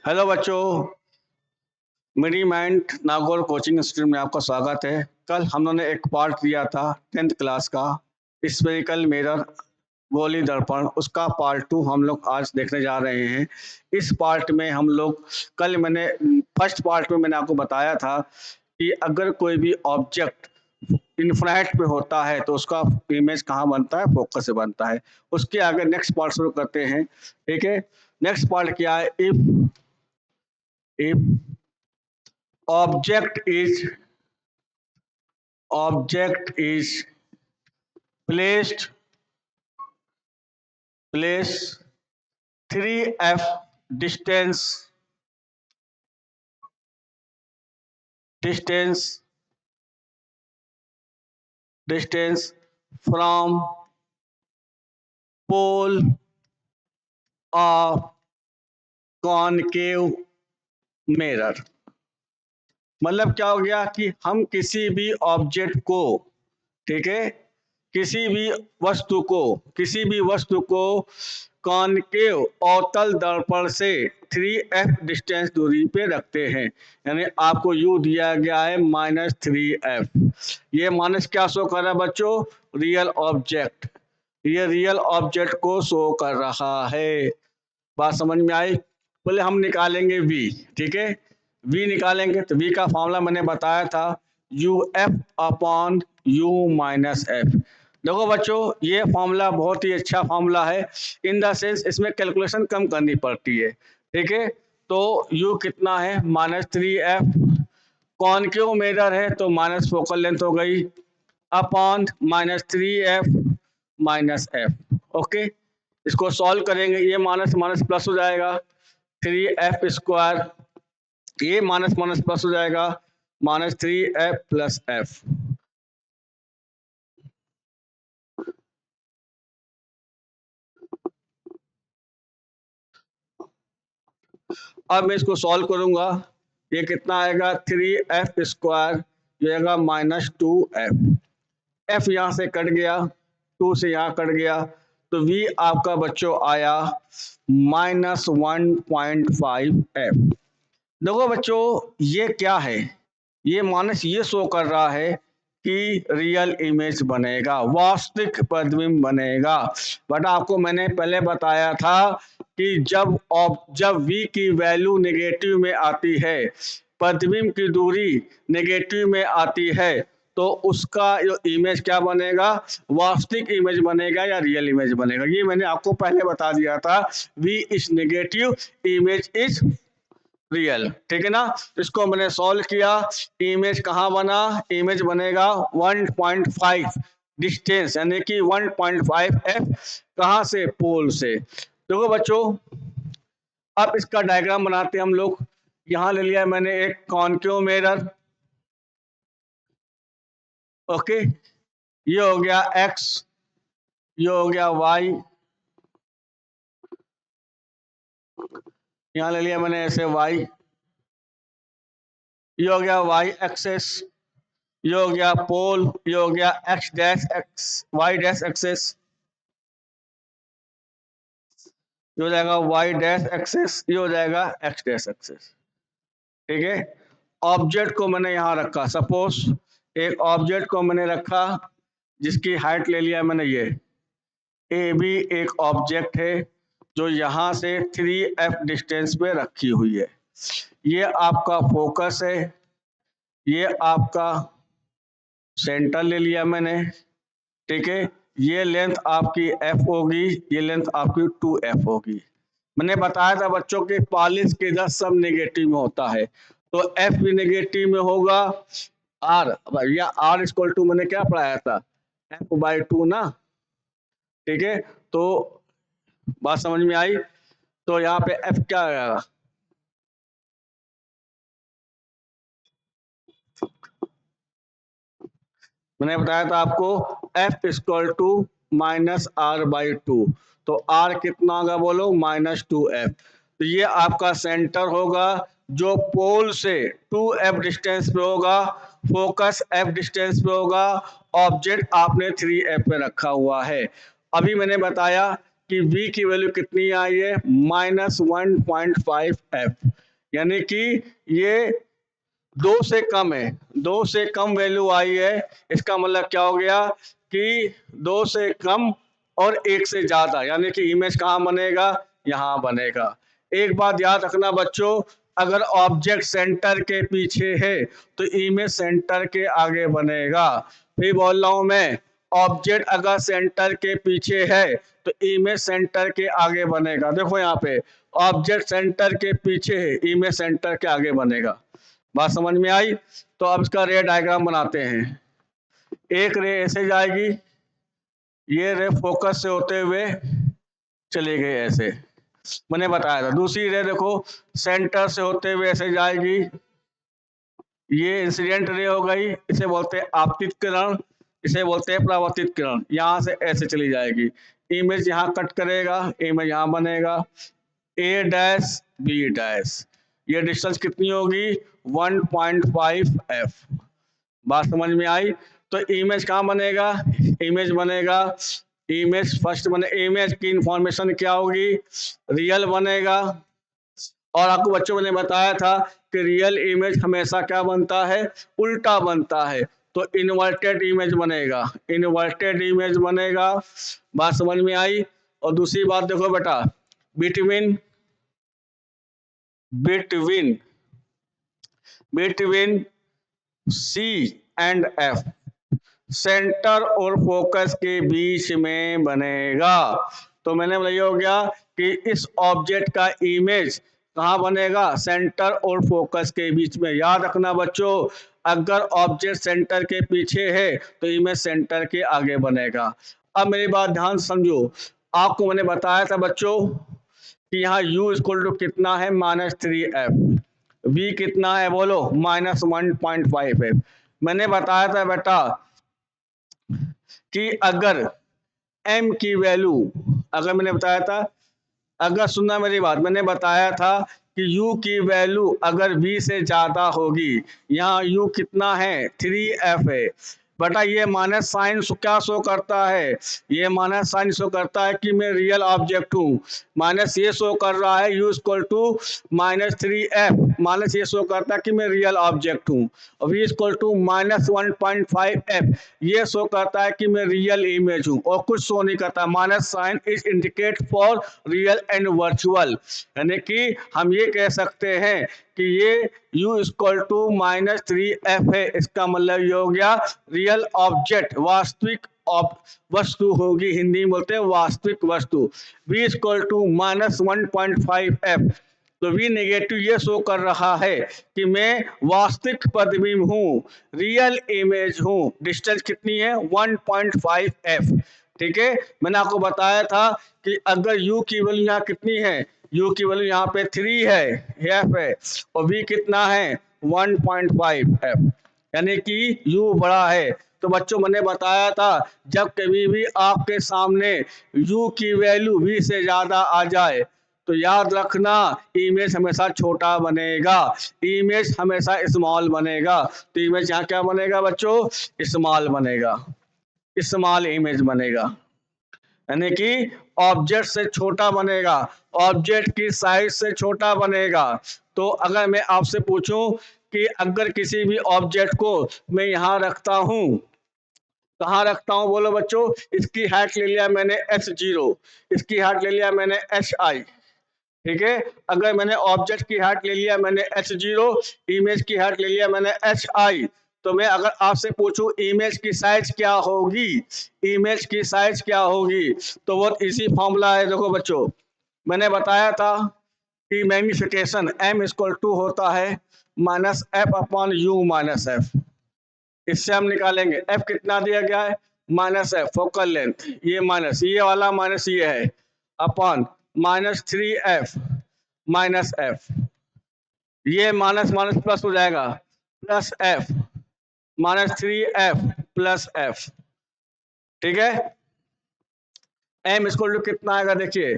Hello बच्चों, मेरी mind Nagaur coaching institute में आपका स्वागत है। कल हम लोगों ने एक पार्ट दिया था 10th क्लास का स्फेरिकल मिरर गोली दर्पण, उसका पार्ट 2 हम लोग आज देखने जा रहे हैं। इस पार्ट में हम लोग फर्स्ट पार्ट में मैंने आपको बताया था कि अगर कोई भी ऑब्जेक्ट इन्फ्रारेड पे होता है तो उसका इमेज कहाँ बनता है, फोकस से बनता है। उसके आगे नेक्स्ट पार्ट शुरू करते हैं। ठीक है, नेक्स्ट पार्ट क्या है? If object is placed 3f distance from pole of concave mirror। मतलब क्या हो गया कि हम किसी भी ऑब्जेक्ट को, ठीक है, किसी भी वस्तु को कॉनकेव अवतल दर्पण से 3f डिस्टेंस दूरी पे रखते हैं। यानी आपको u दिया गया है -3f। ये माइनस क्या शो कर रहा है बच्चों? Real object. ये रियल ऑब्जेक्ट को शो कर रहा है। बात समझ में आई? पहले हम निकालेंगे v। ठीक है, v निकालेंगे तो v का फॉर्मूला मैंने बताया था uf upon u minus F. देखो बच्चों, ये फॉर्मूला बहुत ही अच्छा फॉर्मूला है। इन द सेंस इसमें कैलकुलेशन कम करनी पड़ती है। ठीक है, तो u कितना है? -3f। कॉनकेव मिरर है तो माइनस फोकल लेंथ हो गई upon -3f minus F. Okay, इसको सॉल्व करेंगे, ये माइनस माइनस प्लस हो जाएगा 3f स्क्वायर, ये माइनस माइनस प्लस हो जाएगा -3f प्लस एफ। अब मैं इसको सॉल्व करूंगा, ये कितना आएगा? 3f स्क्वायर, ये आएगा -2f। f यहाँ से कट गया, 2 से यहाँ कट गया, तो v आपका बच्चों आया -1.5f। देखो बच्चों, ये क्या है? ये माइनस ये शो कर रहा है कि रियल इमेज बनेगा, वास्तविक प्रतिबिंब बनेगा। बट आपको मैंने पहले बताया था कि जब v की वैल्यू नेगेटिव में आती है, प्रतिबिंब की दूरी नेगेटिव में आती है, तो उसका जो इमेज क्या बनेगा? वास्तविक इमेज बनेगा या रियल इमेज बनेगा। ये मैंने आपको पहले बता दिया था। v is negative, image is real. ठीक है ना? इसको मैंने सॉल्व किया, इमेज कहाँ बना? इमेज बनेगा 1.5 डिस्टेंस, यानी कि 1.5f। कहाँ से? पोल से। देखो बच्चों, अब इसका डायग्राम बनाते हैं हम लोग। यहां ले लिया मैंने एक कॉनकेव मिरर। ओके, ये हो गया x, ये हो गया y, यहां ले लिया मैंने ऐसे y, ये हो गया y एक्सेस, ये हो गया पोल, ये हो गया y डैश एक्सेस, ये हो जाएगा y डैश एक्सेस, ये हो जाएगा x डैश एक्सेस। ठीक है, ऑब्जेक्ट को मैंने यहाँ रखा। सपोज एक ऑब्जेक्ट को मैंने रखा जिसकी हाइट ले लिया मैंने, ये ए बी एक ऑब्जेक्ट है जो यहाँ से 3f डिस्टेंस पे रखी हुई है। ये आपका फोकस है, ये आपका सेंटर ले लिया मैंने। ठीक है, ये लेंथ आपकी f होगी, ये लेंथ आपकी 2f होगी। मैंने बताया था बच्चों के पॉलिश के 10 सब नेगेटिव में होता है, तो f भी नेगेटिव में होगा। r या r इक्वल टू मैंने क्या पढ़ाया था? f/2 ना। ठीक है, तो बात समझ में आई? तो यहाँ पे f क्या आएगा? मैंने बताया था आपको f इक्वल टू -r/2, तो r कितना होगा बोलो? -2f। तो ये आपका सेंटर होगा जो पोल से 2f डिस्टेंस पे होगा, फोकस f डिस्टेंस पे होगा, ऑब्जेक्ट आपने 3f पे रखा हुआ है। अभी मैंने बताया कि v की वैल्यू कितनी आई है, -1.5f, यानी कि ये 2 से कम है, 2 से कम वैल्यू आई है। इसका मतलब क्या हो गया कि 2 से कम और 1 से ज्यादा, यानी कि इमेज कहाँ बनेगा, यहाँ बनेगा। एक बात याद रखना बच्चों, अगर ऑब्जेक्ट सेंटर के पीछे है तो इमेज सेंटर के आगे बनेगा। फिर बोल रहा हूं मैं, ऑब्जेक्ट अगर सेंटर के पीछे है तो इमेज सेंटर के आगे बनेगा। देखो यहाँ पे ऑब्जेक्ट सेंटर के पीछे है, इमेज सेंटर के आगे बनेगा। बात समझ में आई? तो अब इसका रे डायग्राम बनाते हैं। एक रे ऐसे जाएगी, ये रे फोकस से होते हुए चली गई ऐसे, मैंने बताया था। दूसरी रे देखो सेंटर से होते हुए ऐसे जाएगी, ये इंसिडेंट रे हो गई, इसे बोलते हैं आपतित किरण, इसे बोलते हैं परावर्तित किरण। यहाँ से ऐसे चली जाएगी, इमेज यहाँ कट करेगा, इमेज यहाँ बनेगा, ए डैश बी डैश। ये डिस्टेंस कितनी होगी, 1.5f। बात समझ में आई? तो इमेज कहाँ बनेगा, इमेज बनेगा, इमेज फर्स्ट बने, इमेज की इंफॉर्मेशन क्या होगी, रियल बनेगा। और आपको बच्चों मैंने बताया था कि रियल इमेज हमेशा क्या बनता है, उल्टा बनता है। तो इन्वर्टेड इमेज बनेगा, इन्वर्टेड इमेज बनेगा। बात समझ में आई? और दूसरी बात देखो बेटा, between between between C and F, centre और फोकस के बीच में बनेगा। तो मैंने ये हो गया कि इस ऑब्जेक्ट का इमेज कहाँ बनेगा, सेंटर और फोकस के बीच में। याद रखना बच्चों, अगर ऑब्जेक्ट सेंटर के पीछे है तो इमेज सेंटर के आगे बनेगा। अब मेरी बात ध्यान से समझो, आपको मैंने बताया था बच्चों कि यहाँ u इक्वल टू कितना है, -3f, v कितना है बोलो, -1.5 है। मैंने बताया था बेटा कि अगर m की वैल्यू, अगर मैंने बताया था, अगर सुनना मेरी बात, मैंने बताया था कि u की वैल्यू अगर v से ज्यादा होगी, यहाँ u कितना है, 3f है बेटा। ये माइनस साइन क्या शो करता है, ये माइनस साइन शो करता है कि मैं रियल ऑब्जेक्ट हूँ। माइनस ये शो कर रहा है u equal to -3f, minus ये शो करता है कि मैं रियल ऑब्जेक्ट हूँ। और v इक्वल टू -1.5f, ये शो करता है कि मैं रियल इमेज हूँ, और कुछ शो नहीं करता। Minus sign is indicate for real and virtual, यानी कि हम ये कह सकते हैं कि ये u इक्वल टू -3f है। इसका मतलब ये हो गया रियल ऑब्जेक्ट, वास्तविक वस्तु होगी, हिंदी में बोलते हैं वास्तविक वस्तु। v इक्वल टू -1.5f, तो v नेगेटिव ये शो कर रहा है कि मैं वास्तविक प्रतिबिंब हूँ, रियल इमेज हूँ। डिस्टेंस कितनी है, 1.5f। ठीक है, मैंने आपको बताया था कि अगर u की वैल्यू यहाँ कितनी है, u की वैल्यू यहाँ पे 3 है, f है, और v कितना है, 1.5f, यानी कि u बड़ा है। तो बच्चों मैंने बताया था जब कभी भी आपके सामने u की वैल्यू v से ज्यादा आ जाए तो याद रखना इमेज हमेशा छोटा बनेगा, इमेज हमेशा स्मॉल बनेगा। तो इमेज यहाँ क्या बनेगा बच्चों, स्मॉल बनेगा, स्मॉल इमेज बनेगा, यानी कि ऑब्जेक्ट से छोटा बनेगा, ऑब्जेक्ट की साइज से छोटा बनेगा। तो अगर मैं आपसे पूछूं कि अगर किसी भी ऑब्जेक्ट को मैं यहाँ रखता हूँ, कहाँ रखता हूँ बोलो बच्चों, इसकी हाइट ले लिया मैंने h0, इसकी हाइट ले लिया मैंने hi, ठीक है। अगर मैंने ऑब्जेक्ट की हाइट ले लिया मैंने h0, इमेज की हाइट ले लिया मैंने hi, तो मैं अगर आपसे पूछूं इमेज की साइज क्या होगी, इमेज की साइज क्या होगी, तो बहुत इजी फॉर्मूला है। देखो बच्चों, मैंने बताया था कि मैग्निफिकेशन m इक्वल टू होता है -f/u-f। इससे हम निकालेंगे f कितना दिया गया है, -f फोकल लेंथ, ये माइनस, ये वाला माइनस ये है, अपॉन -3f -f, ये माइनस माइनस प्लस हो जाएगा, plus f, -3f plus f। ठीक है, m इक्वल टू कितना आएगा, देखिए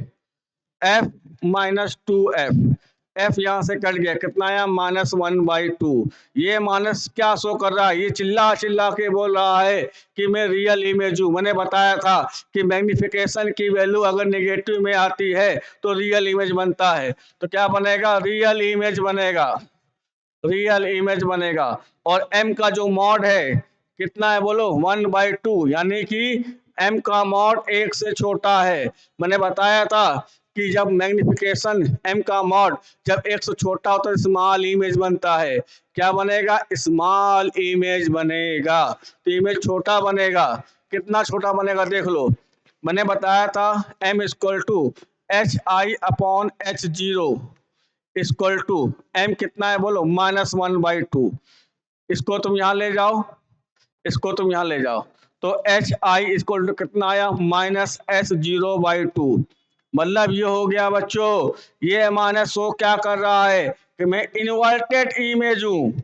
f -2f, एफ यहाँ से कट गया, कितना आया -1/2। ये माइनस क्या शो कर रहा है, ये चिल्ला चिल्ला के बोल रहा है कि मैं रियल इमेज हूँ। मैंने बताया था कि मैग्निफिकेशन की वैल्यू अगर नेगेटिव में आती है तो रियल इमेज बनता है। तो क्या बनेगा, रियल इमेज बनेगा, रियल इमेज बनेगा। और m का जो मॉड है कितना है बोलो, 1/2, यानी कि m का मॉड 1 से छोटा है। मैंने बताया था कि जब मैग्निफिकेशन m का मॉड जब 1 से छोटा होता है तो स्मॉल इमेज बनता है। क्या बनेगा, स्मॉल इमेज बनेगा। तो इमेज छोटा बनेगा, कितना छोटा बनेगा देख लो। मैंने बताया था m = hi/h0 equal to m कितना है बोलो, -1/2। इसको तुम यहाँ ले जाओ, इसको तुम यहाँ ले जाओ, तो hi इक्वल टू कितना आया, -s0/2। मतलब ये हो गया बच्चों, ये माइनस शो क्या कर रहा है कि मैं इन्वर्टेड इमेज हूँ।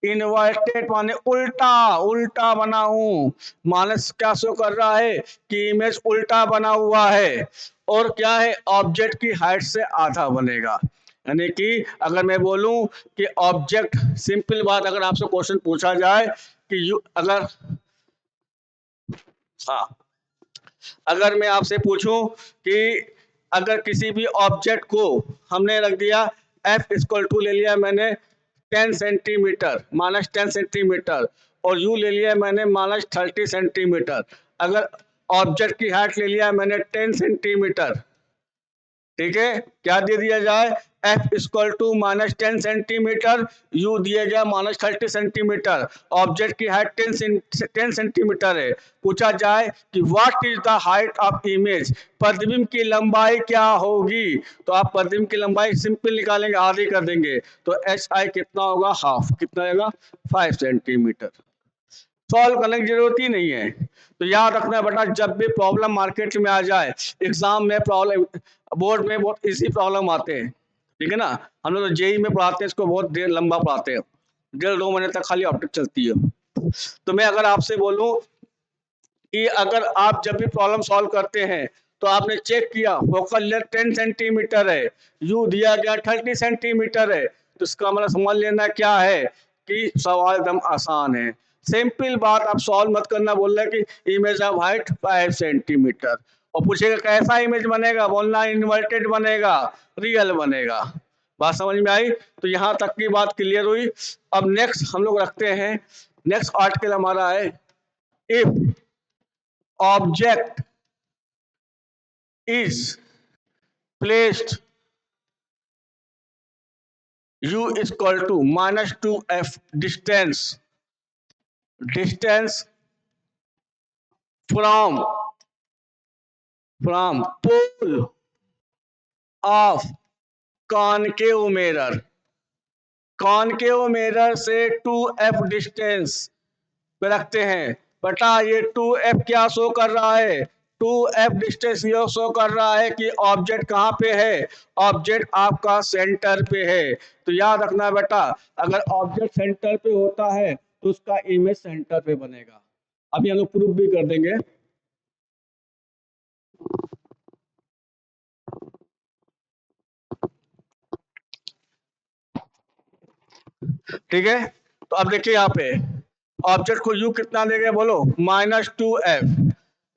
इन्वर्टेड माने उल्टा, उल्टा बना हूँ। माइनस क्या शो कर रहा है कि इमेज उल्टा बना हुआ है। और क्या है, ऑब्जेक्ट की हाइट से आधा बनेगा। यानी कि अगर मैं बोलूं कि ऑब्जेक्ट, सिंपल बात, अगर आपसे क्वेश्चन पूछा जाए कि अगर, हाँ, अगर मैं आपसे पूछूं कि अगर किसी भी ऑब्जेक्ट को हमने रख दिया f इक्वल टू ले लिया मैंने 10 सेंटीमीटर, -10 सेंटीमीटर, और u ले लिया मैंने -30 सेंटीमीटर। अगर ऑब्जेक्ट की हाइट ले लिया मैंने 10 सेंटीमीटर, ठीक है, क्या दे दिया जाए, f equal to -10 centimetre, u दिया गया -30 सेंटीमीटर, ऑब्जेक्ट की हाइट 10 सेंटीमीटर है। पूछा जाए कि what is the height of image, प्रतिबिंब की लंबाई क्या होगी, तो आप प्रतिबिंब की लंबाई सिंपल निकालेंगे, आधी कर देंगे, तो hi कितना होगा, हाफ, कितना होगा, 5 सेंटीमीटर। सॉल्व करने की जरूरत ही नहीं है। तो याद रखना बेटा, जब भी प्रॉब्लम मार्केट में आ जाए, एग्जाम में प्रॉब्लम, बोर्ड में बहुत इजी प्रॉब्लम आते हैं, ठीक है ना। हम लोग तो जेई में पढ़ाते हैं, इसको बहुत देर लंबा पढ़ाते हैं, 1.5-2 महीने तक खाली ऑप्टिक चलती है। तो मैं अगर आपसे बोलूं कि अगर आप जब भी प्रॉब्लम सॉल्व करते हैं तो आपने चेक किया फोकल लेंथ 10 सेंटीमीटर है, यू दिया गया 30 सेंटीमीटर है, तो इसका मतलब समझ लेना क्या है कि सवाल एकदम आसान है। सिंपल बात, आप सॉल्व मत करना, बोल रहे कि इमेज ऑफ हाइट 5 सेंटीमीटर, और पूछेगा कैसा इमेज बनेगा, बोलना इन्वर्टेड बनेगा, रियल बनेगा। बात समझ में आई। तो यहाँ तक की बात क्लियर हुई। अब नेक्स्ट हम लोग रखते हैं, नेक्स्ट आर्टिकल हमारा है, if object is placed u equal to -2f distance from pole of concave mirror, concave mirror से 2f डिस्टेंस पे रखते हैं। बेटा ये 2f क्या शो कर रहा है, 2f डिस्टेंस ये शो कर रहा है कि ऑब्जेक्ट कहाँ पे है, ऑब्जेक्ट आपका सेंटर पे है। तो याद रखना बेटा, अगर ऑब्जेक्ट सेंटर पे होता है तो उसका इमेज सेंटर पे बनेगा। अभी हम लोग प्रूफ भी कर देंगे। ठीक है, तो अब देखिए यहाँ पे ऑब्जेक्ट को u कितना देंगे बोलो, -2f।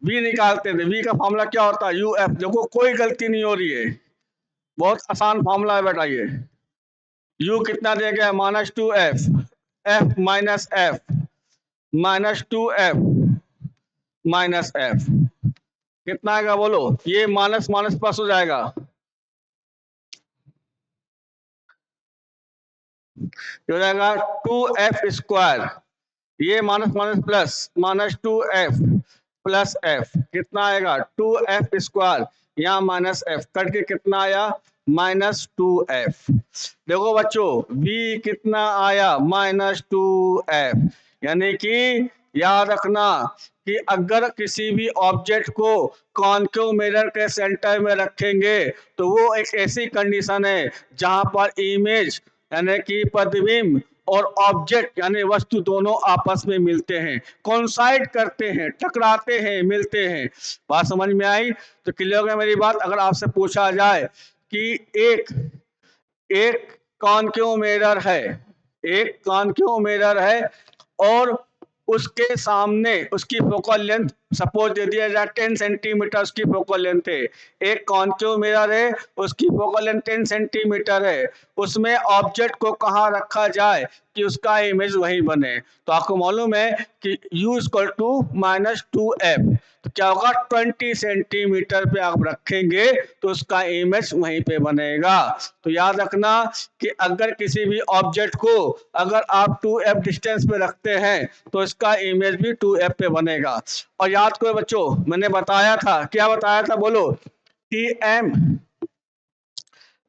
v निकालते थे, v का फॉर्मूला क्या होता है, uf। देखो कोई गलती नहीं हो रही है, बहुत आसान फॉर्मूला है बेटा ये। u कितना देगा, -2f, f minus f, -2f minus f, कितना आएगा बोलो, ये माइनस माइनस प्लस हो जाएगा, हो जाएगा 2f², ये minus minus plus, -2f plus f, कितना आएगा 2f², यहाँ -f कट के कितना आया, -2f। देखो बच्चों v कितना आया, -2f। यानी कि याद रखना कि अगर किसी भी ऑब्जेक्ट को कॉनकेव मिरर के सेंटर में रखेंगे तो वो एक ऐसी कंडीशन है जहां पर इमेज यानी कि प्रतिबिंब और ऑब्जेक्ट यानी वस्तु दोनों आपस में मिलते हैं, कोइंसाइड करते हैं, टकराते हैं, मिलते हैं। बात समझ में आई। तो क्लियर हो गया मेरी बात। अगर आपसे पूछा जाए कि एक एक कॉनकेव मिरर है, एक कॉनकेव मिरर है और उसके सामने उसकी फोकल लेंथ सपोज दे दिया जाए 10 सेंटीमीटर उसकी फोकल लेंथ है। एक कॉनकेव मिरर है, उसकी फोकल लेंथ 10 सेंटीमीटर है। उसमें ऑब्जेक्ट को कहाँ रखा जाए कि उसका इमेज वहीं बने। तो आपको मालूम है कि u इक्वल टू -2f, तो क्या होगा 20 सेंटीमीटर पे आप रखेंगे तो उसका इमेज वहीं पे बनेगा। तो याद रखना कि अगर किसी भी ऑब्जेक्ट को अगर आप 2f डिस्टेंस पे रखते हैं तो इसका इमेज भी 2f पे बनेगा। और याद करो बच्चों, मैंने बताया था, क्या बताया था बोलो, कि m,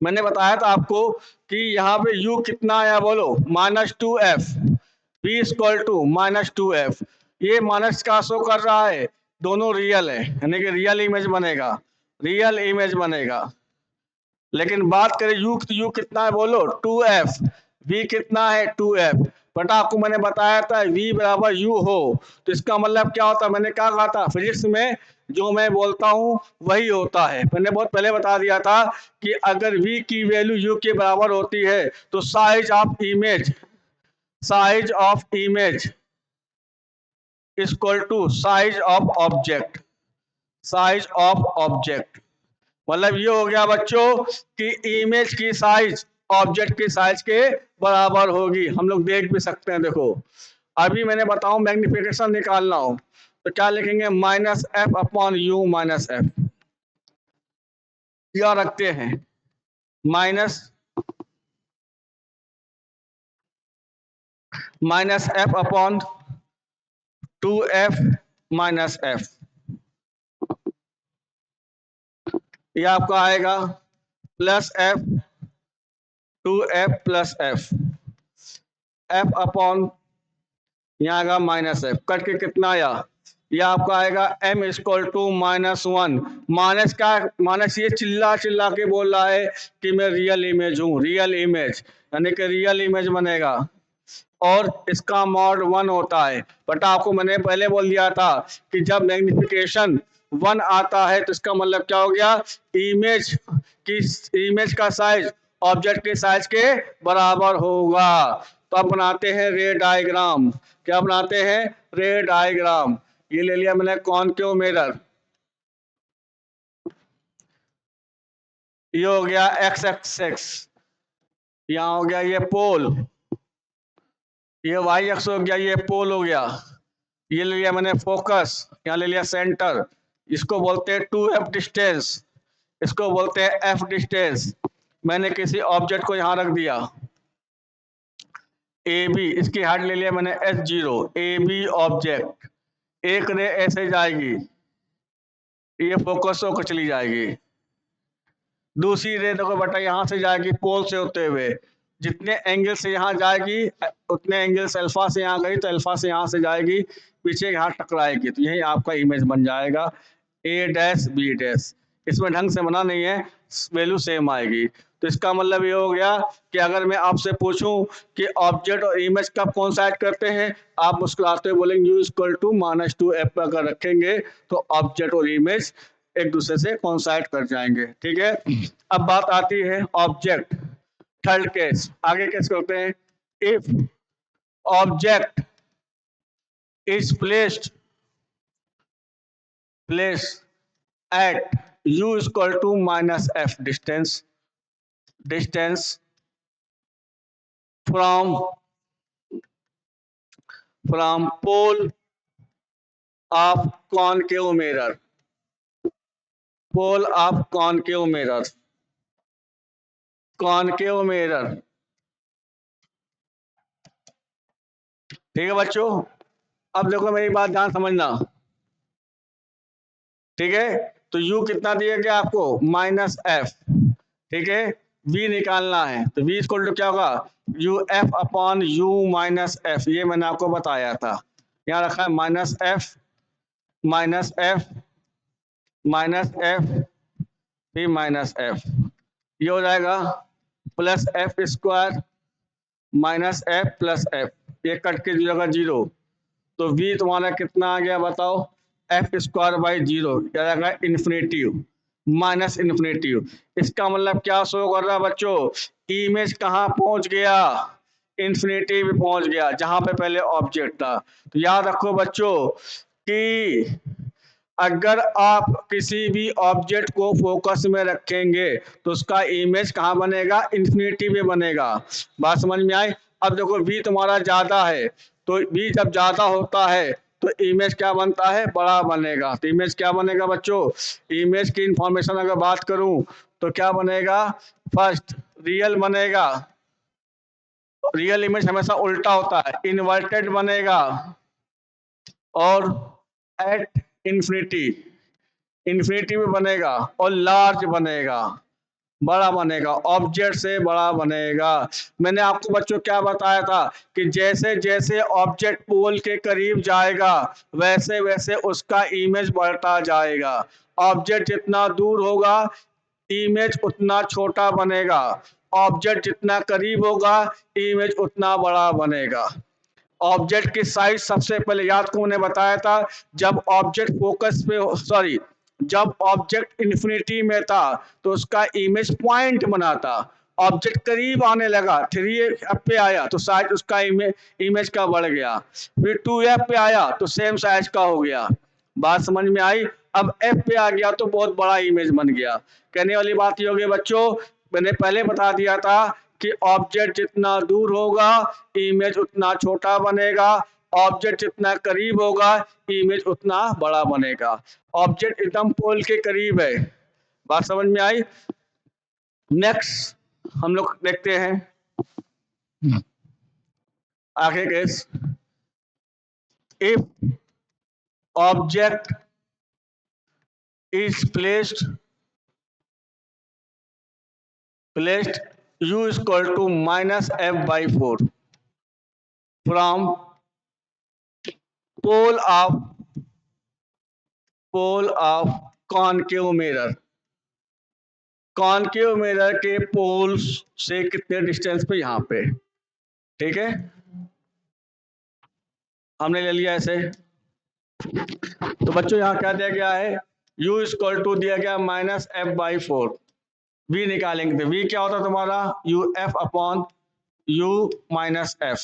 मैंने बताया था आपको कि यहाँ पे u कितना आया बोलो, -2f, v equal to -2f। ये माइनस का शो कर रहा है, दोनों रियल है, यानी कि रियल इमेज बनेगा, रियल इमेज बनेगा। लेकिन बात करें u कितना है बोलो 2f, v कितना है 2f। बट आपको मैंने बताया था v बराबर u हो तो इसका मतलब क्या होता है, मैंने क्या कहा था फिजिक्स में जो मैं बोलता हूँ वही होता है। मैंने बहुत पहले बता दिया था कि अगर v की वैल्यू u के बराबर होती है तो size of image equal to size of object, size of object. मतलब ये हो गया बच्चों कि इमेज की साइज ऑब्जेक्ट की साइज के बराबर होगी। हम लोग देख भी सकते हैं, देखो अभी मैंने बताऊं मैग्निफिकेशन निकालना हो तो क्या लिखेंगे, -f अपॉन u -f, क्या रखते हैं -f अपॉन 2f -f, ये आपका आएगा +f 2f +f, f upon यहाँ आएगा -f, कट के कितना आया, ये आपका आएगा m इक्वल टू -1। माइनस का माइनस ये चिल्ला चिल्ला के बोल रहा है कि मैं रियल इमेज हूँ, रियल इमेज यानी कि रियल इमेज बनेगा और इसका मॉड 1 होता है। बट आपको मैंने पहले बोल दिया था कि जब मैग्निफिकेशन 1 आता है तो इसका मतलब क्या हो गया, इमेज का साइज ऑब्जेक्ट के साइज के बराबर होगा। तो अब बनाते हैं रे डायग्राम, क्या बनाते हैं, रे डायग्राम। ये ले लिया मैंने कॉनकेव मिरर, ये हो गया एक्स एक्सिस, यहाँ हो गया ये पोल, ये वाई एक्स हो गया, ये पोल हो गया। ये ले लिया मैंने फोकस, यहाँ ले लिया सेंटर, इसको बोलते हैं 2f डिस्टेंस, इसको बोलते हैं f डिस्टेंस। मैंने किसी ऑब्जेक्ट को यहाँ रख दिया AB, इसकी हाइट ले लिया मैंने h0, AB ऑब्जेक्ट, एक रे ऐसे जाएगी, ये फोकस होकर चली जाएगी। दूसरी रे देखो बेटा यहाँ से जाएगी पोल से होते हुए, जितने एंगल से यहाँ जाएगी उतने एंगल से अल्फा से यहाँ गई तो अल्फा से यहाँ से जाएगी, पीछे यहाँ टकराएगी, तो यही आपका इमेज बन जाएगा A', B'। इसमें ढंग से बना नहीं है, वैल्यू सेम आएगी। तो इसका मतलब ये हो गया कि अगर मैं आपसे पूछूं कि ऑब्जेक्ट और इमेज कब कोइंसाइड करते हैं, आप मुस्कुराते हुए बोलेंगे u इक्वल टू -2f पर अगर रखेंगे तो ऑब्जेक्ट और इमेज एक दूसरे से कोइंसाइड कर जाएंगे। ठीक है, अब बात आती है ऑब्जेक्ट, थर्ड केस। आगे केस करते हैं, if object is placed at u equal to -f distance from pole of concave mirror, pole of concave mirror, concave mirror। ठीक है बच्चों, अब देखो मेरी बात ध्यान समझना, ठीक है। तो u कितना दिया गया आपको -f, ठीक है, v निकालना है तो v इक्वल टू क्या होगा, uf अपॉन u -f, ये मैंने आपको बताया था। यहाँ रखा है -f फिर -f, ये हो जाएगा +f स्क्वायर -f +f, ये कट के जगह 0, तो v तुम्हारा कितना आ गया बताओ, f² बाई 0, क्या जाएगा इन्फिनिटिव माइनस इन्फिनिटी। इसका मतलब क्या शो कर रहा है बच्चों, इमेज कहाँ पहुंच गया, इन्फिनिटी में पहुंच गया जहां पे पहले ऑब्जेक्ट था। तो याद रखो बच्चों कि अगर आप किसी भी ऑब्जेक्ट को फोकस में रखेंगे तो उसका इमेज कहाँ बनेगा, इन्फिनिटी में बनेगा। बात समझ में आई। अब देखो v तुम्हारा ज्यादा है, तो v जब ज्यादा होता है तो इमेज क्या बनता है, बड़ा बनेगा। तो इमेज क्या बनेगा बच्चों, इमेज की इंफॉर्मेशन अगर बात करूं तो क्या बनेगा, फर्स्ट रियल बनेगा, रियल इमेज हमेशा उल्टा होता है, इन्वर्टेड बनेगा, और एट इन्फिनिटी, इन्फिनिटी में बनेगा, और लार्ज बनेगा, बड़ा बनेगा, ऑब्जेक्ट से बड़ा बनेगा। मैंने आपको बच्चों क्या बताया था कि जैसे जैसे ऑब्जेक्ट पोल के करीब जाएगा वैसे वैसे उसका इमेज बढ़ता जाएगा। ऑब्जेक्ट जितना दूर होगा इमेज उतना छोटा बनेगा, ऑब्जेक्ट जितना करीब होगा इमेज उतना बड़ा बनेगा। ऑब्जेक्ट की साइज सबसे पहले याद को मैंने बताया था, जब ऑब्जेक्ट फोकस पे सॉरी जब ऑब्जेक्ट इन्फिनिटी में था तो उसका इमेज पॉइंट बना था। ऑब्जेक्ट करीब आने लगा, 3f पे आया तो साइज उसका इमेज का बढ़ गया, फिर 2f पे आया तो सेम साइज का हो गया। बात समझ में आई। अब f पे आ गया तो बहुत बड़ा इमेज बन गया। कहने वाली बात ये होगी बच्चों, मैंने पहले बता दिया था कि ऑब्जेक्ट जितना दूर होगा इमेज उतना छोटा बनेगा, ऑब्जेक्ट जितना करीब होगा इमेज उतना बड़ा बनेगा। ऑब्जेक्ट एकदम पोल के करीब है। बात समझ में आई। नेक्स्ट हम लोग देखते हैं आगे case, if object is placed u is equal to minus f by 4 from pole of concave mirror। Concave mirror के पोल्स से कितने डिस्टेंस पे, यहाँ पे, ठीक है, हमने ले लिया ऐसे। तो बच्चों यहाँ क्या दिया गया है, u इक्वल टू दिया गया माइनस एफ बाई 4। v निकालेंगे तो v क्या होता है तुम्हारा, U F upon U minus F,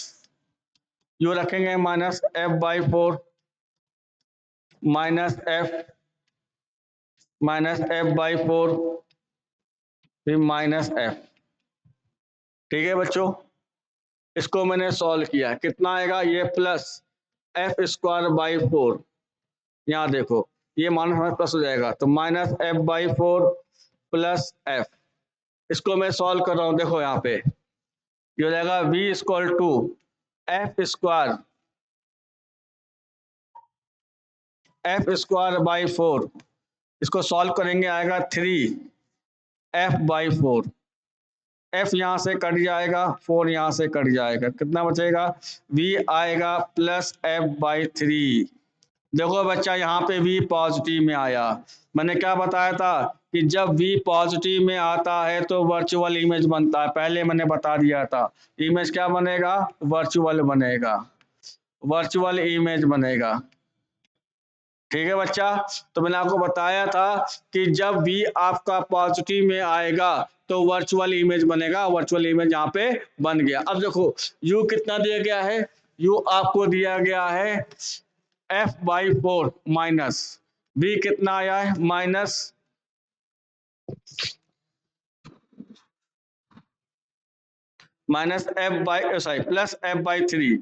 U रखेंगे minus F by 4 minus F by 4 फिर माइनस एफ। ठीक है बच्चों, इसको मैंने सॉल्व किया, कितना आएगा ये प्लस एफ स्क्वायर बाई 4, यहाँ देखो ये माइनस हमारे प्लस हो जाएगा तो minus F by 4 plus F. इसको मैं सॉल्व कर रहा हूँ, देखो यहाँ पे ये हो जाएगा v equal to F square by 4, इसको सॉल्व करेंगे आएगा 3f बाई 4, f यहाँ से कट जाएगा 4 यहाँ से कट जाएगा, कितना बचेगा, v आएगा प्लस f बाई 3। देखो बच्चा यहाँ पे v पॉजिटिव में आया, मैंने क्या बताया था कि जब v पॉजिटिव में आता है तो वर्चुअल इमेज बनता है, पहले मैंने बता दिया था। इमेज क्या बनेगा, वर्चुअल बनेगा, वर्चुअल इमेज बनेगा। ठीक है बच्चा, तो मैंने आपको बताया था कि जब v आपका पॉजिटिव में आएगा तो वर्चुअल इमेज बनेगा, वर्चुअल इमेज यहाँ पे बन गया। अब देखो u कितना दिया गया है, u आपको दिया गया है f बाई 4 माइनस v कितना आया है minus F by sorry plus F by 3।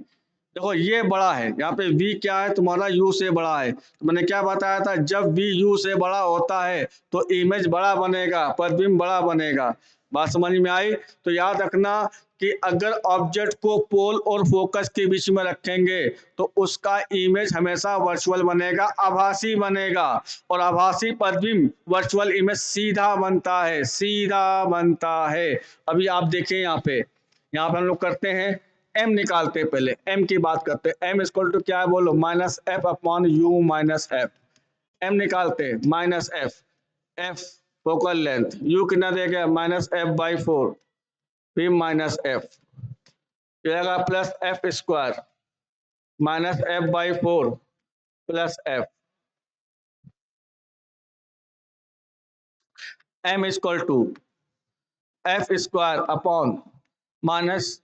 देखो ये बड़ा है, यहाँ पे v क्या है तुम्हारा, u से बड़ा है। तो मैंने क्या बताया था, जब v u से बड़ा होता है तो इमेज बड़ा बनेगा, प्रतिबिंब बड़ा बनेगा। बात समझ में आई। तो याद रखना कि अगर ऑब्जेक्ट को पोल और फोकस के बीच में रखेंगे तो उसका इमेज हमेशा वर्चुअल बनेगा, आभासी बनेगा, और आभासी प्रतिबिंब वर्चुअल इमेज सीधा बनता है, सीधा बनता है। अभी आप देखिए यहाँ पे हम लोग करते हैं m निकालते हैं, पहले m की बात करते हैं। m इक्वल टू क्या है बोलो, minus F upon U minus F. m निकालते हैं minus F focal length, u कितना दे गया माइनस एफ बाई 4 फिर माइनस एफ, जाएगा plus F square minus F by 4 plus F. m equal to F square upon minus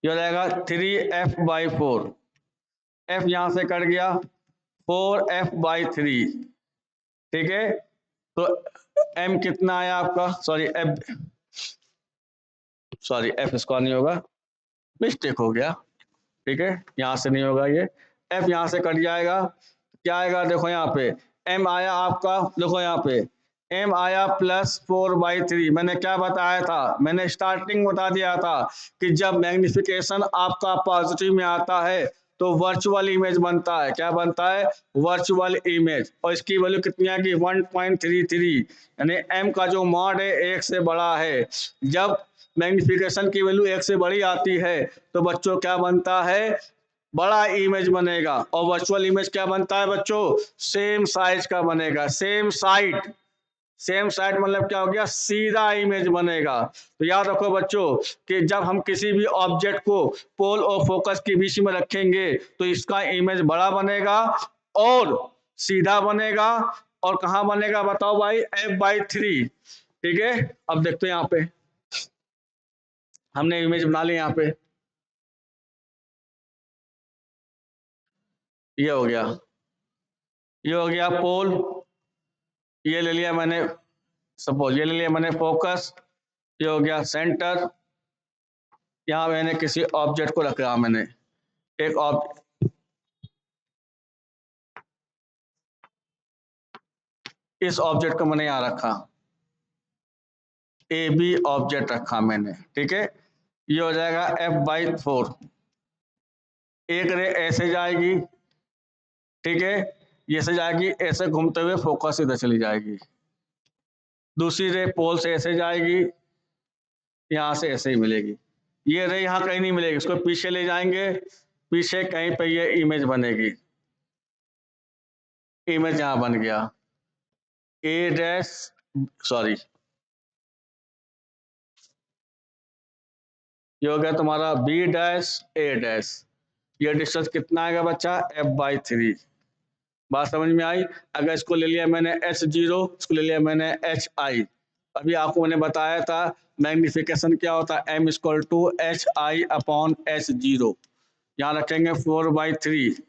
ये हो जाएगा 3f/4। f यहां से कट गया 4f/3। ठीक है, तो m कितना आया आपका, सॉरी एफ स्क्वायर नहीं होगा, मिस्टेक हो गया। ठीक है, यहां से नहीं होगा ये, f यहां से कट जाएगा, क्या आएगा देखो यहाँ पे m आया आपका, देखो यहाँ पे m आया +4/3। मैंने क्या बताया था, मैंने स्टार्टिंग बता दिया था कि जब मैग्निफिकेशन आपका पॉजिटिव में आता है तो वर्चुअल इमेज बनता है। क्या बनता है, वर्चुअल इमेज। और इसकी वैल्यू कितनी आएगी 1.33, यानी m का जो मॉड है 1 से बड़ा है। जब मैग्निफिकेशन की वैल्यू 1 से बड़ी आती है तो बच्चों क्या बनता है, बड़ा इमेज बनेगा। और वर्चुअल इमेज क्या बनता है बच्चों, सेम साइज का बनेगा। सेम साइड मतलब क्या हो गया, सीधा इमेज बनेगा। तो याद रखो बच्चों कि जब हम किसी भी ऑब्जेक्ट को पोल और फोकस के बीच में रखेंगे तो इसका इमेज बड़ा बनेगा और सीधा बनेगा। और कहाँ बनेगा बताओ भाई, f/3। ठीक है, अब देखते हैं यहाँ पे हमने इमेज बना ली। यहाँ पे ये हो गया, ये हो गया पोल, ये ले लिया मैंने, सपोज ये ले लिया मैंने फोकस, ये हो गया सेंटर। यहाँ मैंने किसी ऑब्जेक्ट को रखा, मैंने एक इस ऑब्जेक्ट को मैंने यहाँ रखा, ए बी ऑब्जेक्ट रखा मैंने। ठीक है, ये हो जाएगा f/4। एक रे ऐसे जाएगी, ठीक है, ये से जाएगी, ऐसे घूमते हुए फोकस इधर चली जाएगी। दूसरी रे पोल से ऐसे जाएगी, यहाँ से ऐसे ही मिलेगी। ये रे यहाँ कहीं नहीं मिलेगी, इसको पीछे ले जाएंगे, पीछे कहीं पे ये इमेज बनेगी। इमेज यहाँ बन गया ए डैश, सॉरी ये हो गया तुम्हारा बी डैश ए डैश। ये डिस्टेंस कितना आएगा बच्चा, f/3। बात समझ में आई। अगर इसको ले लिया मैंने h0, इसको ले लिया मैंने hi। अभी आपको मैंने बताया था मैग्निफिकेशन क्या होता है, m इक्वल टू hi/h0। यहाँ रखेंगे 4/3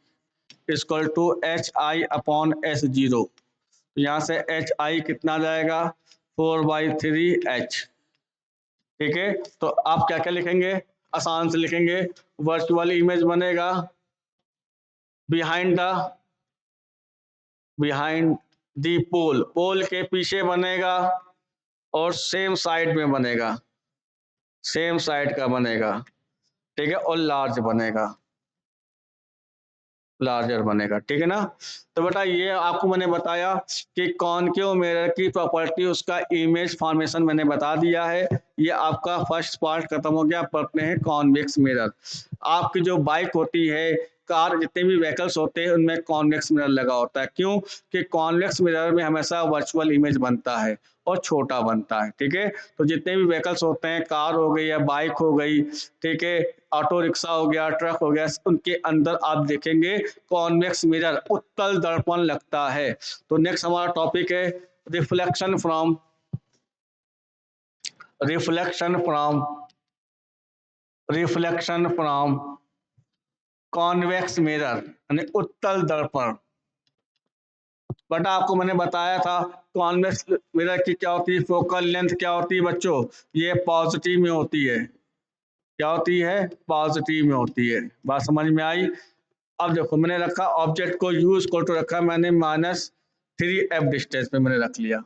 इक्वल टू hi/h0। तो यहाँ से hi कितना जाएगा 4/3h। ठीक है, तो आप क्या क्या लिखेंगे, आसान से लिखेंगे, वर्चुअल इमेज बनेगा बिहाइंड दी पोल, पोल के पीछे बनेगा और सेम साइड में बनेगा, सेम साइड का बनेगा। ठीक है, और लार्जर बनेगा। ठीक है ना। तो बेटा ये आपको मैंने बताया कि कॉनकेव मिरर की प्रॉपर्टी, उसका इमेज फॉर्मेशन मैंने बता दिया है। ये आपका फर्स्ट पार्ट खत्म हो गया। पढ़ते हैं कॉन्वेक्स मिरर। आपकी जो बाइक होती है, कार, जितने भी व्हीकल्स होते हैं उनमें कॉन्वेक्स मिरर लगा होता है। क्यों कि कॉन्वेक्स मिरर में हमेशा वर्चुअल इमेज बनता है और छोटा बनता है। ठीक है, तो जितने भी व्हीकल्स होते हैं, कार हो गई या बाइक हो गई, ठीक है, ऑटो रिक्शा हो गया, ट्रक हो गया, उनके अंदर आप देखेंगे कॉन्वेक्स मिरर, उत्तल दर्पण लगता है। तो नेक्स्ट हमारा टॉपिक है रिफ्लेक्शन फ्रॉम कॉन्वेक्स मिरर, यानी उत्तल दर्पण। बट आपको मैंने बताया था कॉन्वेक्स मिरर की क्या होती है, फोकल लेंथ क्या होती है बच्चों, ये पॉजिटिव में होती है। क्या होती है, पॉजिटिव में होती है। बात समझ में आई। अब देखो मैंने रखा ऑब्जेक्ट को u इक्वल टू रखा मैंने -3f डिस्टेंस पे मैंने रख लिया।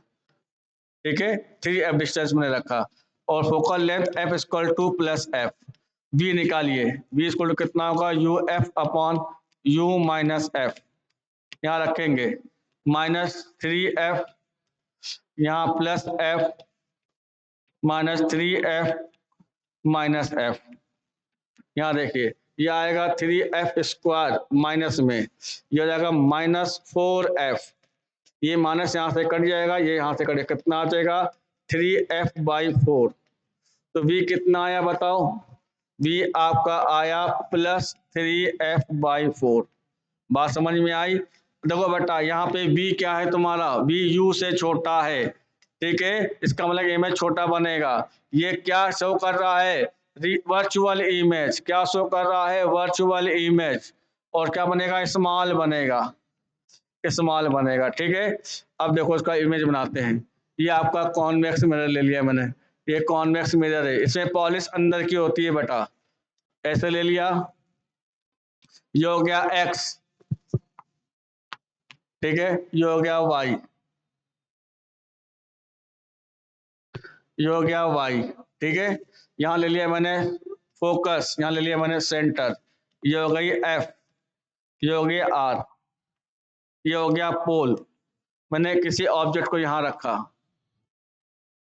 ठीक है, 3f डिस्टेंस मैंने रखा और focal length f equal to +f। v निकालिए, v इक्वल टू कितना होगा, uf/u-f। यहाँ रखेंगे -3f, यहाँ +f, -3f, -f। यहाँ देखिए ये आएगा 3f² माइनस में, ये हो जाएगा -4f। ये माइनस यहाँ से कट जाएगा, ये यहाँ से कट, कितना आ जाएगा 3f/4। तो v कितना आया बताओ, v आपका आया +3f/4। बात समझ में आई। देखो बेटा यहाँ पे b क्या है तुम्हारा, b u से छोटा है, ठीक है, इसका मतलब इमेज छोटा बनेगा। ये क्या शो कर रहा है, वर्चुअल इमेज, क्या शो कर रहा है, वर्चुअल इमेज, और क्या बनेगा, स्मॉल बनेगा, स्मॉल बनेगा, ठीक है। अब देखो इसका इमेज बनाते हैं। ये आपका कॉन्वेक्स मिरर ले लिया मैंने, ये कॉन्वेक्स मिरर है, इसमें पॉलिश अंदर की होती है बेटा, ऐसे ले लिया, ये हो गया x, ठीक है, ये हो गया y, ये हो गया y, ठीक है। यहाँ ले लिया मैंने फोकस, यहाँ ले लिया मैंने सेंटर, ये हो गई f, ये हो गई r, ये हो गया पोल। मैंने किसी ऑब्जेक्ट को यहाँ रखा,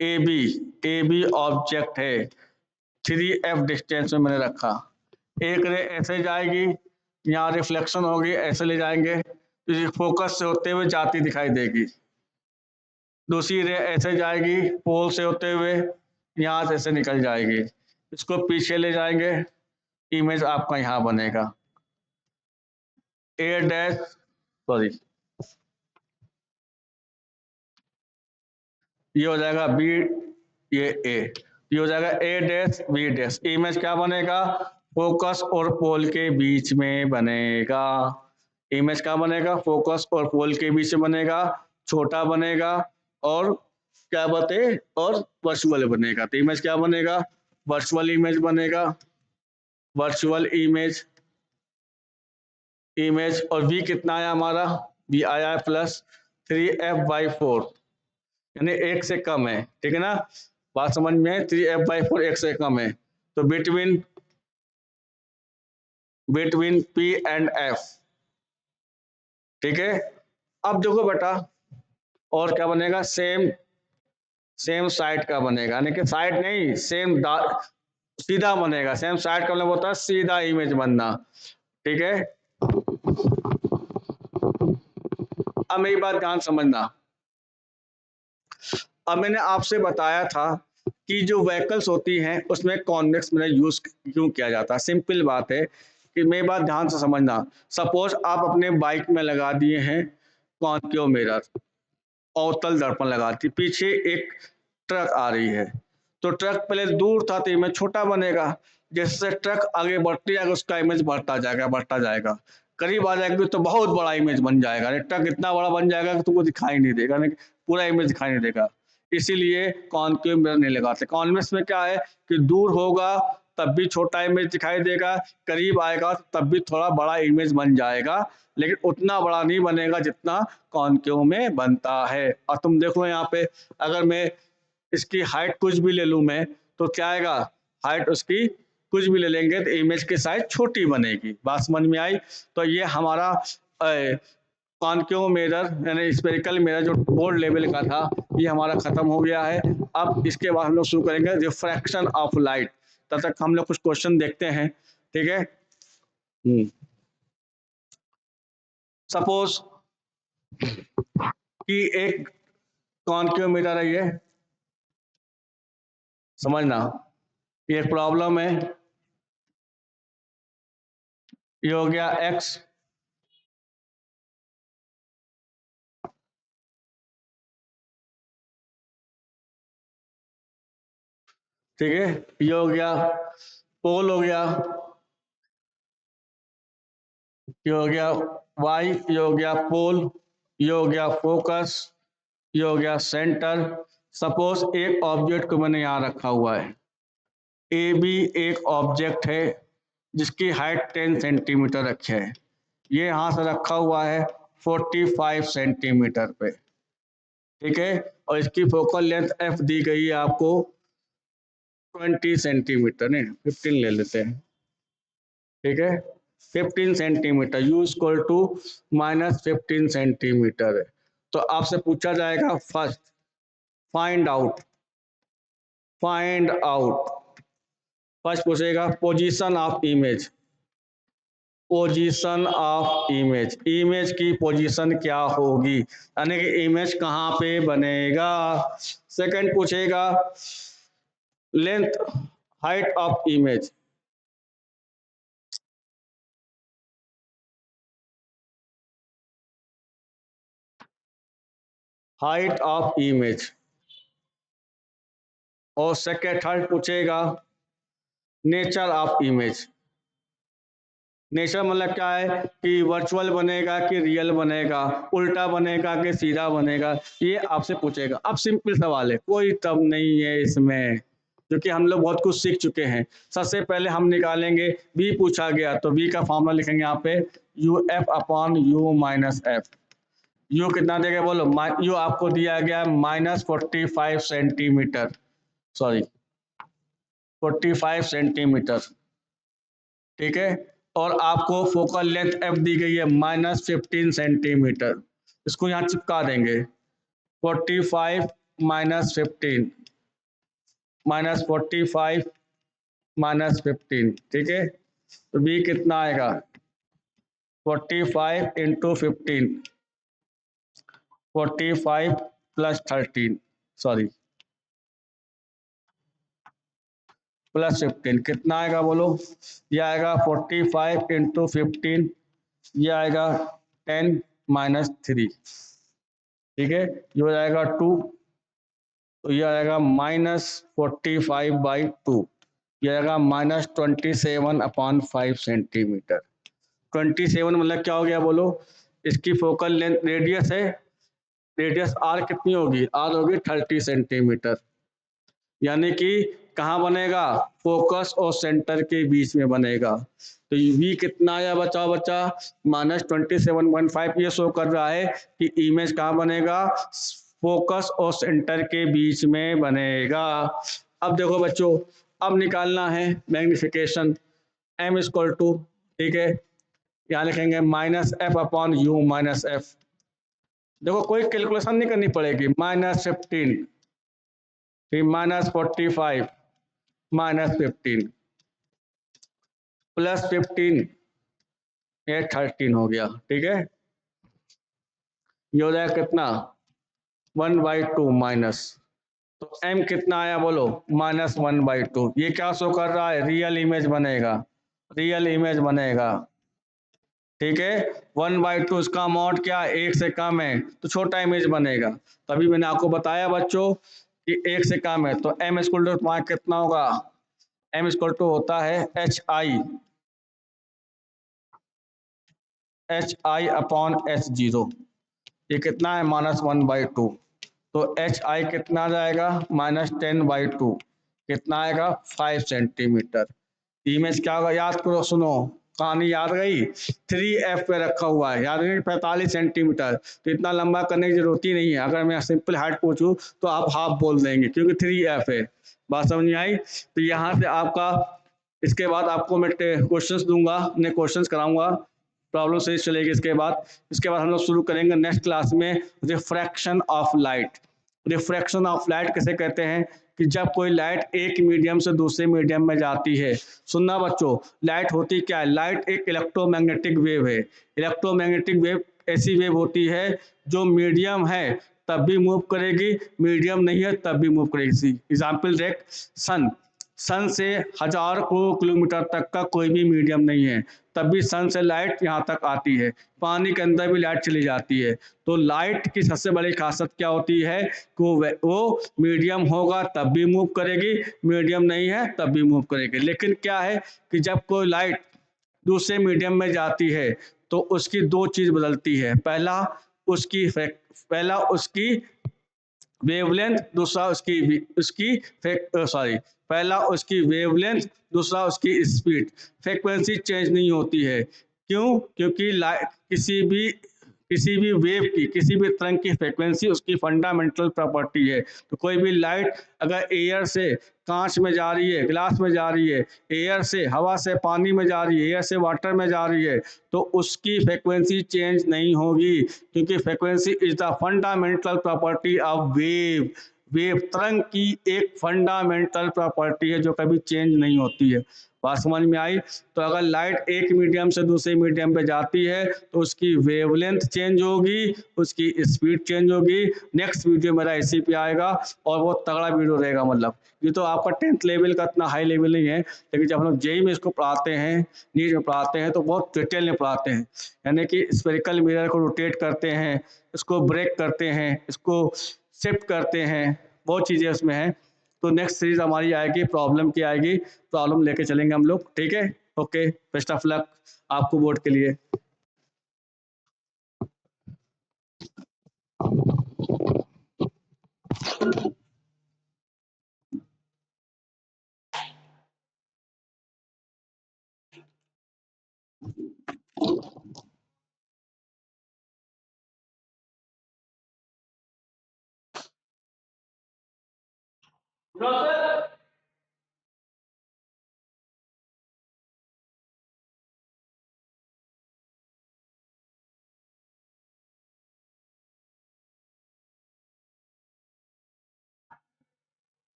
ए बी ऑब्जेक्ट है, 3f डिस्टेंस में मैंने रखा। एक रे ऐसे जाएगी, यहाँ रिफ्लेक्शन होगी, ऐसे ले जाएंगे तो ये फोकस से होते हुए जाती दिखाई देगी। दूसरी रे ऐसे जाएगी, पोल से होते हुए यहाँ से ऐसे निकल जाएगी, इसको पीछे ले जाएंगे, इमेज आपका यहाँ बनेगा, ए डैश, सॉरी, ये हो जाएगा बी, ये ए, ये हो जाएगा ए डैश बी डैश। इमेज क्या बनेगा, फोकस और पोल के बीच में बनेगा। इमेज क्या बनेगा, फोकस और पोल के बीच में बनेगा, छोटा बनेगा, और क्या बते, और वर्चुअल बनेगा। तो इमेज क्या बनेगा, वर्चुअल इमेज बनेगा, वर्चुअल इमेज, इमेज, और v कितना आया हमारा, v आया है +3f/4, यानी 1 से कम है, ठीक है ना, बात समझ में, 3f/4 1 से कम है, तो बिटवीन p एंड f, ठीक है। अब देखो बेटा और क्या बनेगा, सेम साइड का बनेगा, यानी कि साइड नहीं, सीधा बनेगा, सेम साइड का मतलब होता है सीधा इमेज बनना, ठीक है। अब मेरी बात ध्यान समझना, अब मैंने आपसे बताया था कि जो व्हीकल्स होती हैं उसमें कॉन्वेक्स मिरर यूज क्यों किया जाता है। सिंपल बात है कि मेरी बात ध्यान से समझना, सपोज आप अपने बाइक में लगा दिए हैं कॉन्केव मिरर, अवतल दर्पण लगा दी, पीछे एक ट्रक आ रही है, तो ट्रक पहले दूर था तो इमेज छोटा बनेगा, जैसे ट्रक आगे बढ़ती जाएगा उसका इमेज बढ़ता जाएगा, बढ़ता जाएगा, करीब आ जाएगी तो बहुत बड़ा इमेज बन जाएगा, ट्रक इतना बड़ा बन जाएगा कि तुमको दिखाई नहीं देगा, पूरा इमेज दिखाई नहीं देगा। इसीलिए कॉन्केव मिरर नहीं लगाते। कॉन्वेक्स में क्या है कि दूर होगा तब भी छोटा इमेज दिखाई देगा, करीब आएगा तब भी थोड़ा बड़ा इमेज बन जाएगा, लेकिन उतना बड़ा नहीं बनेगा जितना कॉन्केव में बनता है। और तुम देखो यहाँ पे, अगर मैं इसकी हाइट कुछ भी ले लूं मैं, तो क्या आएगा, हाइट उसकी कुछ भी ले लेंगे तो इमेज की साइज छोटी बनेगी। बात समझ में आई। तो ये हमारा कॉन्केव मिरर यानी स्फेरिकल मिरर जो बोर्ड लेवल का था, ये हमारा खत्म हो गया है। अब इसके बाद हम लोग शुरू करेंगे रिफ्रैक्शन ऑफ लाइट। तब तक हम लोग कुछ क्वेश्चन देखते हैं, ठीक है। सपोज कि एक कॉन्केव मिरर है, ये समझना, ये एक प्रॉब्लम है, ये हो गया x, ठीक है, ये हो गया पोल, हो गया, ये हो गया y, ये हो गया पोल, ये हो गया फोकस, ये हो गया सेंटर। सपोज एक ऑब्जेक्ट को मैंने यहाँ रखा हुआ है, ए बी एक ऑब्जेक्ट है जिसकी हाइट 10 सेंटीमीटर रखी है, ये यहाँ से रखा हुआ है 45 सेंटीमीटर पे, ठीक है, और इसकी फोकल लेंथ f दी गई है आपको 20 सेंटीमीटर, नहीं 15 ले लेते हैं, ठीक है, 15 centimetre, u equal to -15 centimetre है। तो आपसे पूछा जाएगा फर्स्ट, फाइंड आउट, फर्स्ट पूछेगा position of image, position of image, image की पोजीशन क्या होगी, यानी कि इमेज कहाँ पे बनेगा। सेकंड पूछेगा length, height of image, height of image, और सेकेंड थर्ड पूछेगा नेचर ऑफ इमेज। नेचर मतलब क्या है कि वर्चुअल बनेगा कि रियल बनेगा, उल्टा बनेगा कि सीधा बनेगा, ये आपसे पूछेगा। अब सिंपल सवाल है, कोई तब नहीं है इसमें, क्योंकि हम लोग बहुत कुछ सीख चुके हैं। सबसे पहले हम निकालेंगे बी पूछा गया तो बी का फॉर्मूला लिखेंगे यहाँ पे you F upon U minus F. You कितना देगा बोलो, यू आपको दिया गया -45 सेंटीमीटर, सॉरी 45 सेंटीमीटर, ठीक है। और आपको फोकल लेंथ एफ दी गई है -15 सेंटीमीटर। इसको यहाँ चिपका देंगे 45 -15 -45 -15, ठीक है। तो बी कितना आएगा 45 इंटू 15, 45 प्लस 13, सॉरी प्लस 15 कितना आएगा बोलो, ये आएगा 45 इंटू 15, ये आएगा 10 -3, ठीक है। ये हो जाएगा 2, तो ये आएगा -45/2, ये आएगा -27/5 सेंटीमीटर। 27 मतलब क्या हो गया बोलो, इसकी फोकल लेंथ रेडियस है, रेडियस आर कितनी होगी, आर होगी 30 सेंटीमीटर। यानी कि कहाँ बनेगा, फोकस और सेंटर के बीच में बनेगा। तो v कितना आया बचाओ बच्चा, -27.5। ये शो कर रहा है कि इमेज कहाँ बनेगा, फोकस और सेंटर के बीच में बनेगा। अब देखो बच्चों, अब निकालना है मैग्निफिकेशन m इक्वल टू, ठीक है, यहाँ लिखेंगे -f upon u minus F. देखो कोई कैलकुलेशन नहीं करनी पड़ेगी, -15 फिर -45 -15 प्लस 15, ये 13 हो गया, ठीक है। ये हो जाएगा कितना 1/2 माइनस, तो m कितना आया बोलो -1/2। ये क्या शो कर रहा है, रियल इमेज बनेगा, रियल इमेज बनेगा, ठीक है। 1/2 इसका अमाउंट क्या है, 1 से कम है तो छोटा इमेज बनेगा। तभी मैंने आपको बताया बच्चों कि 1 से कम है, तो m इक्वल टू तुम्हारा कितना होगा, m इक्वल टू होता है hi अपॉन h0। ये कितना है -1/2, तो hi कितना जाएगा -10/2, कितना आएगा 5 सेंटीमीटर। इमेज क्या होगा, याद करो, सुनो कहानी याद गई, 3f पे रखा हुआ है, याद नहीं 45 सेंटीमीटर, तो इतना लंबा करने की जरूरत ही नहीं है। अगर मैं सिंपल हाइट पूछूं तो आप हाफ बोल देंगे क्योंकि 3f है। बात समझ में आई। तो यहाँ से आपका, इसके बाद आपको मैं क्वेश्चंस दूंगा, मैं क्वेश्चंस कराऊंगा, प्रॉब्लम सही चलेगी। इसके बाद हम लोग शुरू करेंगे नेक्स्ट क्लास में refraction of light. Refraction of light किसे कहते हैं, कि जब कोई लाइट एक मीडियम से दूसरे मीडियम में जाती है। सुनना बच्चों, लाइट होती क्या है, लाइट एक इलेक्ट्रोमैग्नेटिक वेव है। इलेक्ट्रोमैग्नेटिक वेव ऐसी वेव होती है जो मीडियम है तब भी मूव करेगी, मीडियम नहीं है तब भी मूव करेगी। एग्जाम्पल देख, सन से 1000 किलोमीटर तक का कोई भी मीडियम नहीं है, तब भी सन से लाइट यहाँ तक आती है। पानी के अंदर भी लाइट चली जाती है। तो लाइट की सबसे बड़ी खासियत क्या होती है कि वो मीडियम होगा तब भी मूव करेगी, मीडियम नहीं है तब भी मूव करेगी। लेकिन क्या है कि जब कोई लाइट दूसरे मीडियम में जाती है तो उसकी दो चीज बदलती है, पहला उसकी वेवलेंथ, दूसरा पहला उसकी वेवलेंथ, दूसरा उसकी स्पीड। फ्रीक्वेंसी चेंज नहीं होती है। क्यों, क्योंकि किसी भी वेव की, किसी भी तरंग की फ्रीक्वेंसी उसकी फंडामेंटल प्रॉपर्टी है। तो कोई भी लाइट अगर एयर से कांच में जा रही है, ग्लास में जा रही है, एयर से हवा से पानी में जा रही है, एयर से वाटर में जा रही है, तो उसकी फ्रीक्वेंसी चेंज नहीं होगी, क्योंकि frequency is the fundamental property of wave. Wave तरंग की एक फंडामेंटल प्रॉपर्टी है जो कभी चेंज नहीं होती है। बात समझ में आई? तो अगर लाइट एक मीडियम से दूसरे मीडियम पे जाती है तो उसकी वेवलेंथ चेंज होगी, उसकी स्पीड चेंज होगी। नेक्स्ट वीडियो मेरा इसी पे आएगा और वो तगड़ा वीडियो रहेगा। मतलब ये तो आपका 10th लेवल का इतना हाई लेवल नहीं है, लेकिन जब हम लोग जेई में इसको पढ़ाते हैं, नीट में पढ़ाते हैं, तो बहुत डिटेल में पढ़ाते हैं। यानी कि स्फेरिकल मिरर को रोटेट करते हैं, इसको ब्रेक करते हैं, इसको शिफ्ट करते हैं, बहुत चीज़ें उसमें हैं। तो नेक्स्ट सीरीज हमारी आएगी प्रॉब्लम की आएगी, प्रॉब्लम लेके चलेंगे हम लोग। ठीक है, ओके, बेस्ट ऑफ लक आपको बोर्ड के लिए।